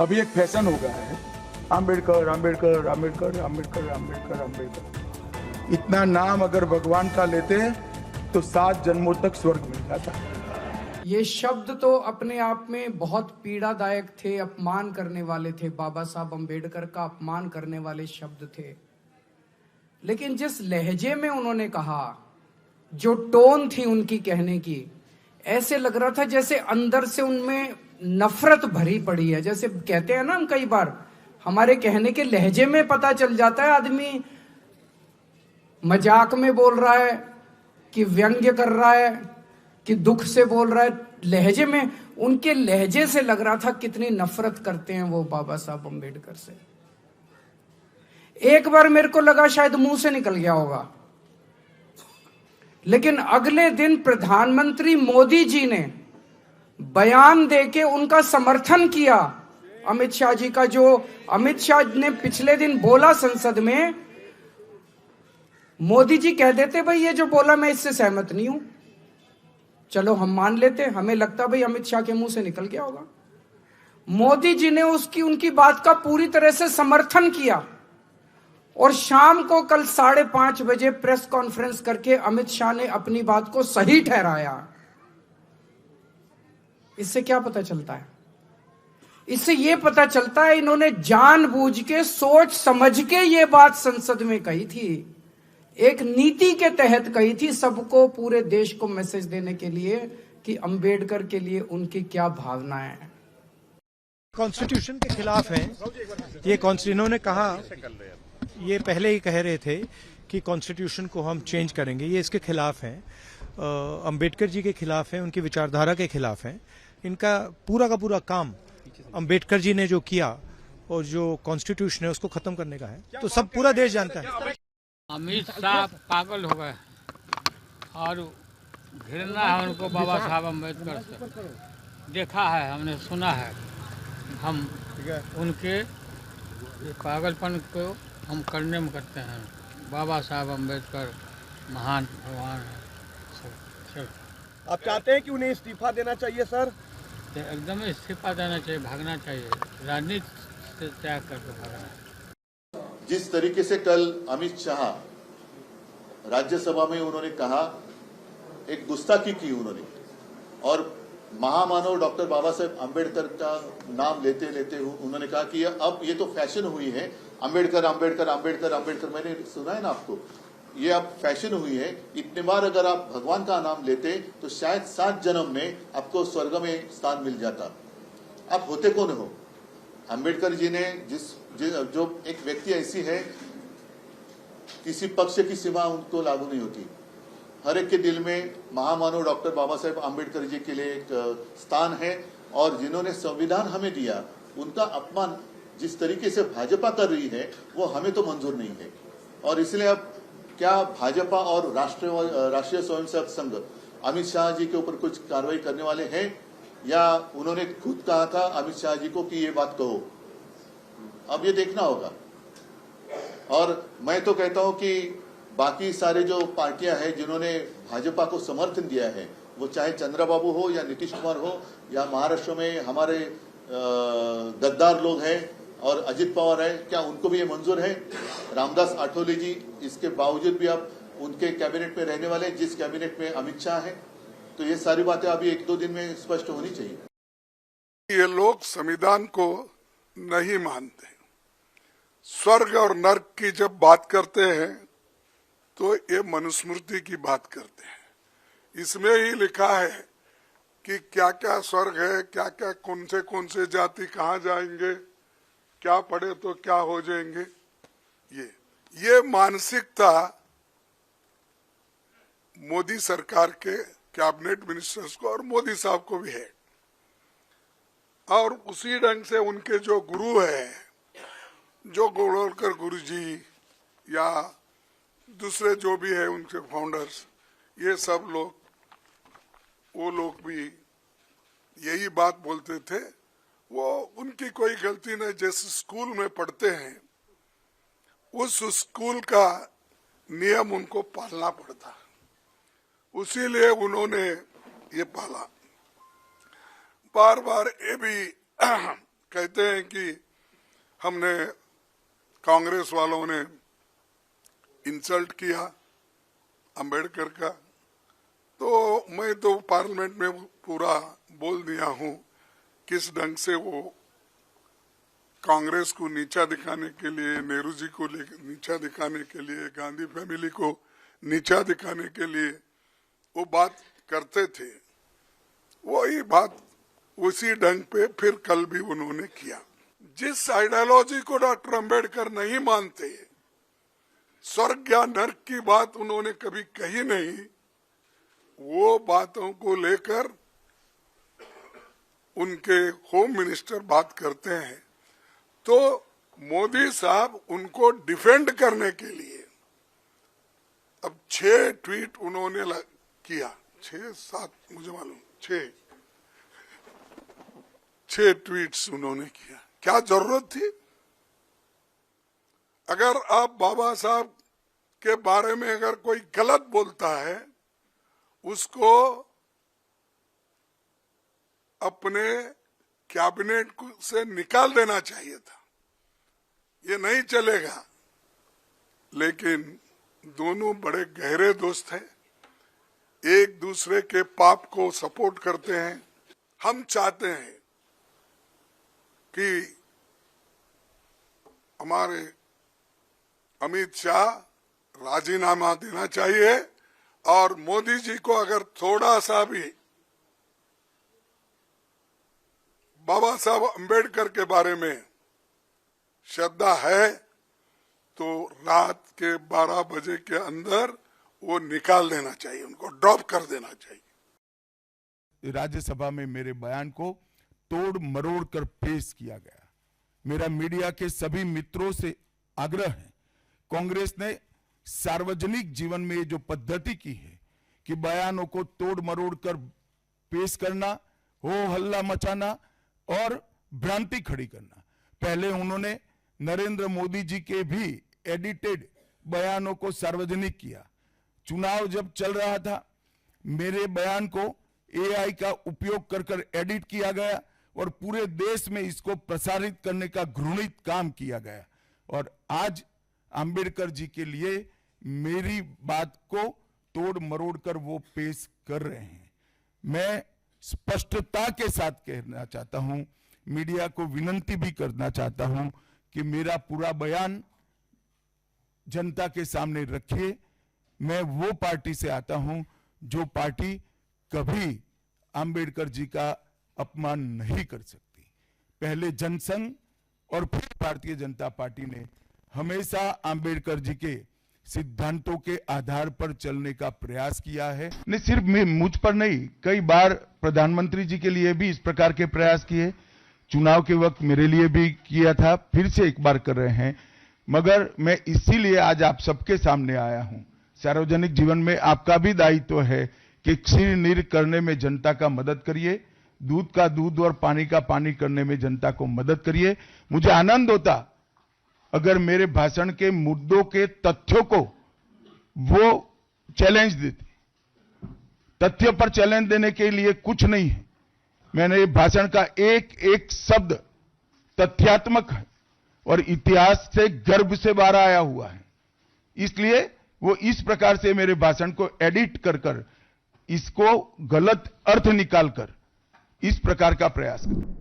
अभी एक फैशन हो गया है, आम्बेडकर आम्बेडकर आम्बेडकर आम्बेडकर आम्बेडकर आम्बेडकर। इतना नाम अगर भगवान का लेते तो 7 जन्मों तक स्वर्ग मिल जाता। ये शब्द तो अपने आप में बहुत पीड़ादायक थे, अपमान करने वाले थे, बाबा साहब अम्बेडकर का अपमान करने वाले शब्द थे। लेकिन जिस लहजे में उन्होंने कहा, जो टोन थी उनकी कहने की, ऐसे लग रहा था जैसे अंदर से उनमें नफरत भरी पड़ी है। जैसे कहते हैं ना हम, कई बार हमारे कहने के लहजे में पता चल जाता है आदमी मजाक में बोल रहा है कि व्यंग्य कर रहा है कि दुख से बोल रहा है। लहजे में, उनके लहजे से लग रहा था कितनी नफरत करते हैं वो बाबा साहब अम्बेडकर से। एक बार मेरे को लगा शायद मुंह से निकल गया होगा, लेकिन अगले दिन प्रधानमंत्री मोदी जी ने बयान देके उनका समर्थन किया। अमित शाह जी का, जो अमित शाह ने पिछले दिन बोला संसद में, मोदी जी कह देते भाई ये जो बोला मैं इससे सहमत नहीं हूं, चलो हम मान लेते। हमें लगता भाई अमित शाह के मुंह से निकल गया होगा। मोदी जी ने उनकी बात का पूरी तरह से समर्थन किया और शाम को कल 5:30 बजे प्रेस कॉन्फ्रेंस करके अमित शाह ने अपनी बात को सही ठहराया। इससे क्या पता चलता है? इससे यह पता चलता है इन्होंने जानबूझ के, सोच समझ के ये बात संसद में कही थी, एक नीति के तहत कही थी, सबको, पूरे देश को मैसेज देने के लिए कि अंबेडकर के लिए उनकी क्या भावनाएं हैं। कॉन्स्टिट्यूशन के खिलाफ हैं ये। इन्होंने कहा, ये पहले ही कह रहे थे कि कॉन्स्टिट्यूशन को हम चेंज करेंगे, ये इसके खिलाफ हैं। अंबेडकर जी के खिलाफ हैं, उनकी विचारधारा के खिलाफ हैं। इनका पूरा का पूरा काम अंबेडकर जी ने जो किया और जो कॉन्स्टिट्यूशन है उसको खत्म करने का है, तो सब पूरा देश जानता है। अमित शाह पागल हो गए और घृणा है उनको बाबा साहब अम्बेडकर से। देखा है, हमने सुना है। हम उनके ये पागलपन को हम करने में करते हैं। बाबा साहब अम्बेडकर महान भगवान है। आप चाहते हैं कि उन्हें इस्तीफा देना चाहिए सर? तो एकदम इस्तीफा देना चाहिए, भागना चाहिए, राजनीति से त्याग करके भागना। जिस तरीके से कल अमित शाह राज्यसभा में उन्होंने कहा, एक गुस्ताखी की उन्होंने, और महामानव डॉक्टर बाबा साहेब अम्बेडकर का नाम लेते लेते उन्होंने कहा कि अब ये तो फैशन हुई है, अम्बेडकर अम्बेडकर अम्बेडकर अम्बेडकर। मैंने सुना है ना आपको, ये अब फैशन हुई है। इतने बार अगर आप भगवान का नाम लेते तो शायद 7 जन्म में आपको स्वर्ग में स्थान मिल जाता। आप होते कौन हो? अम्बेडकर जी ने जो एक व्यक्ति ऐसी है, किसी पक्ष की सीमा उनको लागू नहीं होती। हर एक के दिल में महामानव डॉक्टर बाबा साहेब अम्बेडकर जी के लिए एक स्थान है, और जिन्होंने संविधान हमें दिया, उनका अपमान जिस तरीके से भाजपा कर रही है वो हमें तो मंजूर नहीं है। और इसलिए अब क्या भाजपा और राष्ट्रीय स्वयंसेवक संघ अमित शाह जी के ऊपर कुछ कार्रवाई करने वाले हैं, या उन्होंने खुद कहा था अमित शाह जी को कि ये बात कहो? अब ये देखना होगा। और मैं तो कहता हूं कि बाकी सारे जो पार्टियां हैं जिन्होंने भाजपा को समर्थन दिया है, वो चाहे चंद्रबाबू हो या नीतीश कुमार हो, या महाराष्ट्र में हमारे गद्दार लोग हैं और अजित पवार है, क्या उनको भी ये मंजूर है? रामदास आठवले जी, इसके बावजूद भी अब उनके कैबिनेट में रहने वाले, जिस कैबिनेट में अमित शाह है। तो ये सारी बातें अभी 1-2 दिन में स्पष्ट होनी चाहिए। ये लोग संविधान को नहीं मानते। स्वर्ग और नर्क की जब बात करते हैं तो ये मनुस्मृति की बात करते हैं। इसमें ही लिखा है कि क्या क्या स्वर्ग है, क्या क्या कौन से जाति कहाँ जाएंगे, क्या पढ़े तो क्या हो जाएंगे। ये मानसिकता मोदी सरकार के कैबिनेट मिनिस्टर्स को और मोदी साहब को भी है, और उसी ढंग से उनके जो गुरु है, जो गोलवलकर गुरु जी या दूसरे जो भी है उनके फाउंडर्स, ये सब लोग, वो लोग भी यही बात बोलते थे। वो उनकी कोई गलती नहीं। जैसे स्कूल में पढ़ते हैं, उस स्कूल का नियम उनको पालना पड़ता, उसीलिए उन्होंने ये पाला। बार बार ये भी कहते हैं कि हमने कांग्रेस वालों ने इंसल्ट किया अंबेडकर का, तो मैं तो पार्लियामेंट में पूरा बोल दिया हूं किस ढंग से वो कांग्रेस को नीचा दिखाने के लिए, नेहरू जी को नीचा दिखाने के लिए, गांधी फैमिली को नीचा दिखाने के लिए वो बात करते थे। वही बात उसी ढंग पे फिर कल भी उन्होंने किया। जिस आइडियोलॉजी को डॉक्टर अंबेडकर नहीं मानते, स्वर्ग या नर्क की बात उन्होंने कभी कही नहीं, वो बातों को लेकर उनके होम मिनिस्टर बात करते हैं। तो मोदी साहब उनको डिफेंड करने के लिए अब 6 ट्वीट उन्होंने किया, 6-7 मुझे मालूम, 6 ट्वीट्स उन्होंने किया। क्या जरूरत थी? अगर आप बाबा साहब के बारे में अगर कोई गलत बोलता है, उसको अपने कैबिनेट से निकाल देना चाहिए था, ये नहीं चलेगा। लेकिन दोनों बड़े गहरे दोस्त हैं, एक दूसरे के पाप को सपोर्ट करते हैं। हम चाहते हैं कि हमारे अमित शाह राजीनामा देना चाहिए और मोदी जी को अगर थोड़ा सा भी बाबा साहब अंबेडकर के बारे में श्रद्धा है तो रात के 12 बजे के अंदर वो निकाल देना चाहिए, उनको ड्रॉप कर देना चाहिए। राज्यसभा में मेरे बयान को तोड़ मरोड़ कर पेश किया गया। मेरा मीडिया के सभी मित्रों से आग्रह है, कांग्रेस ने सार्वजनिक जीवन में जो पद्धति की है कि बयानों को तोड़ मरोड़ कर पेश करना, हो हल्ला मचाना और भ्रांति खड़ी करना। पहले उन्होंने नरेंद्र मोदी जी के भी एडिटेड बयानों को सार्वजनिक किया। चुनाव जब चल रहा था, मेरे बयान को एआई का उपयोग कर एडिट किया गया और पूरे देश में इसको प्रसारित करने का घृणित काम किया गया। और आज अंबेडकर जी के लिए मेरी बात को तोड़ मरोड़ कर वो पेश कर रहे हैं। मैं स्पष्टता के साथ कहना चाहता हूं, मीडिया को विनती भी करना चाहता हूं कि मेरा पूरा बयान जनता के सामने रखिए। मैं वो पार्टी से आता हूं जो पार्टी कभी अंबेडकर जी का अपमान नहीं कर सकती। पहले जनसंघ और फिर भारतीय जनता पार्टी ने हमेशा अंबेडकर जी के सिद्धांतों के आधार पर चलने का प्रयास किया है। नहीं सिर्फ मुझ पर नहीं, कई बार प्रधानमंत्री जी के लिए भी इस प्रकार के प्रयास किए, चुनाव के वक्त मेरे लिए भी किया था, फिर से एक बार कर रहे हैं। मगर मैं इसीलिए आज आप सबके सामने आया हूं। सार्वजनिक जीवन में आपका भी दायित्व है कि क्षीर नीर करने में जनता का मदद करिए, दूध का दूध और पानी का पानी करने में जनता को मदद करिए। मुझे आनंद होता अगर मेरे भाषण के मुद्दों के तथ्यों को वो चैलेंज देते। तथ्य पर चैलेंज देने के लिए कुछ नहीं है। मैंने भाषण का एक एक शब्द तथ्यात्मक है और इतिहास से गर्भ से बाहर आया हुआ है। इसलिए वो इस प्रकार से मेरे भाषण को एडिट कर इसको गलत अर्थ निकालकर इस प्रकार का प्रयास करते।